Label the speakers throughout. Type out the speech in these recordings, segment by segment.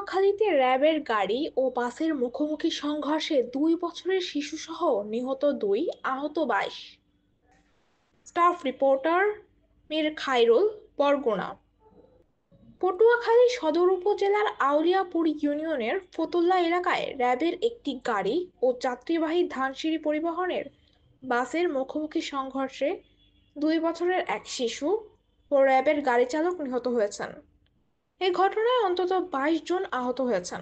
Speaker 1: পটুয়াখালীতে র্যাবের গাড়ি ও বাসের মুখোমুখি সংঘর্ষে ২ বছরের শিশুসহ নিহত ২, আহত ২২। Staff reporter Mir Khairul, Barguna. পটুয়াখালী সদর উপজেলার আউলিয়াপুর ইউনিয়নের ফতুল্লা এলাকায় র্যাবের একটি গাড়ি ও যাত্রীবাহী ধানসিঁড়ি পরিবহনের বাসের মুখোমুখি সংঘর্ষে ২ বছরের এক শিশু ও র্যাবের গাড়ি চালক নিহত হয়েছেন। এই ঘটনায় অন্তত ২২ জন আহত হয়েছেন।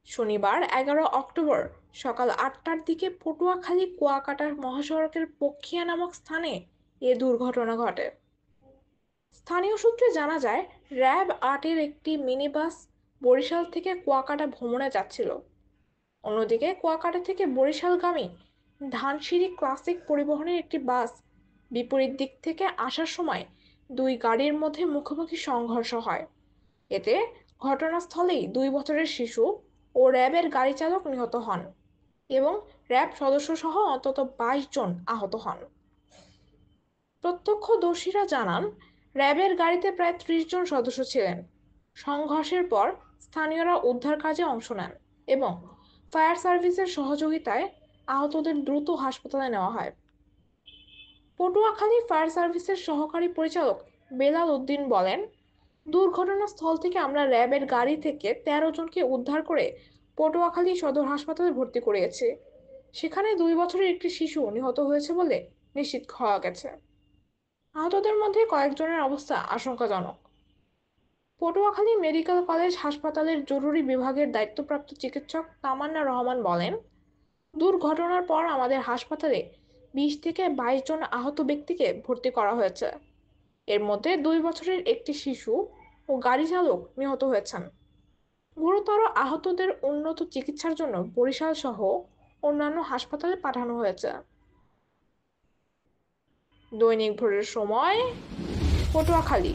Speaker 1: শনিবার ১১ অক্টোবর সকাল ৮টার দিকে পটুয়াখালী কুয়াকাটা মহাসড়কের পক্ষিয়া নামক স্থানে এ দুর্ঘটনা ঘটে। স্থানীয় সূত্রে জানা যায়, র্যাব-৮ এর একটি মিনিবাস বরিশাল থেকে কুয়াকাটা ভ্রমণে যাচ্ছিল। অন্যদিকে কুয়াকাটা থেকে বরিশালগামী ধানসিঁড়ি ক্লাসিক পরিবহনের একটি বাস বিপরীত দিক থেকে আসার সময় দুই গাড়ির মধ্যে মুখোমুখি সংঘর্ষ হয়। এতে ঘটনাস্থলেই ২ বছরের শিশু ও র্যাবের গাড়ি চালক নিহত হন এবং র্যাব সদস্যসহ অন্তত ২২ জন আহত হন। প্রত্যক্ষদর্শীরা জানান, র্যাবের গাড়িতে প্রায় ৩০ জন সদস্য ছিলেন। সংঘর্ষের পর স্থানীয়রা উদ্ধার কাজে অংশ নেন এবং ফায়ার সার্ভিসের সহযোগিতায় আহতদের দ্রুত হাসপাতালে নেওয়া হয়। পটুয়াখালী ফায়ার সার্ভিসের সহকারী পরিচালক বেলাল উদ্দিন বলেন, দুর্ঘটনাস্থল থেকে আমরা র্যাবের গাড়ি থেকে ১৩ জনকে উদ্ধার করে পটুয়াখালী সদর হাসপাতালে ভর্তি করিয়েছি। সেখানে ২ বছরের একটি শিশু নিহত হয়েছে বলে নিশ্চিত হওয়া গেছে। আহতদের মধ্যে কয়েকজনের অবস্থা আশঙ্কাজনক। পটুয়াখালী মেডিকেল কলেজ হাসপাতালের জরুরি বিভাগের দায়িত্বপ্রাপ্ত চিকিৎসক তামান্না রহমান বলেন, দুর্ঘটনার পর আমাদের হাসপাতালে ২০ থেকে ২২ জন আহত ব্যক্তিকে ভর্তি করা হয়েছে। এর মধ্যে ২ বছরের একটি শিশু ও গাড়ি চালক নিহত হয়েছেন। গুরুতর আহতদের উন্নত চিকিৎসার জন্য বরিশাল সহ অন্যান্য হাসপাতালে পাঠানো হয়েছে। দৈনিক ভোরের সময়, পটুয়াখালী।